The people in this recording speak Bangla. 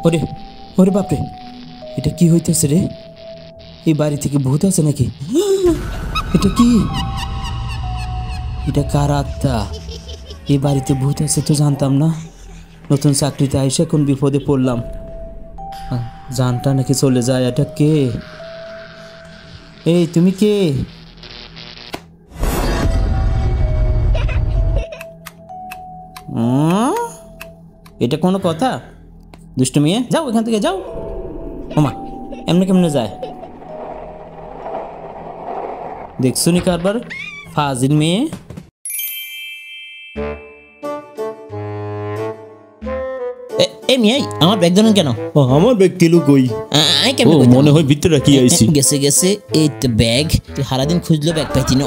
ওরে ওরে বাপরে, এটা কি হইতেছে রে? এই বাড়ি থেকে ভূত আছে নাকি? এটা কি? এটা কার আত্মা? এই বাড়িতে ভূত আছে তো জানতাম না। নতুন চাকরিতে আইসা কোন বিপদে পড়লাম। জানটা নাকি চলে যায়। এটা কে? এই তুমি কে? এটা কোনো কথা? দুষ্টু মেয়ে, যাও এখান থেকে যাও। ওমা, এমনি কেমনে যায়? দেখছো নি কারবার? ফাজিল মেয়ে। এ মেয়ে, আমার ব্যাগ ধরেন কেন? আমার ব্যাগ কিলো কই? আমি কেমন মনে হয় ভিতরে রাখি আইছি। গেছে গেছে, এই তো ব্যাগ। তুই সারাদিন খুঁজলো ব্যাগ পাইতি না।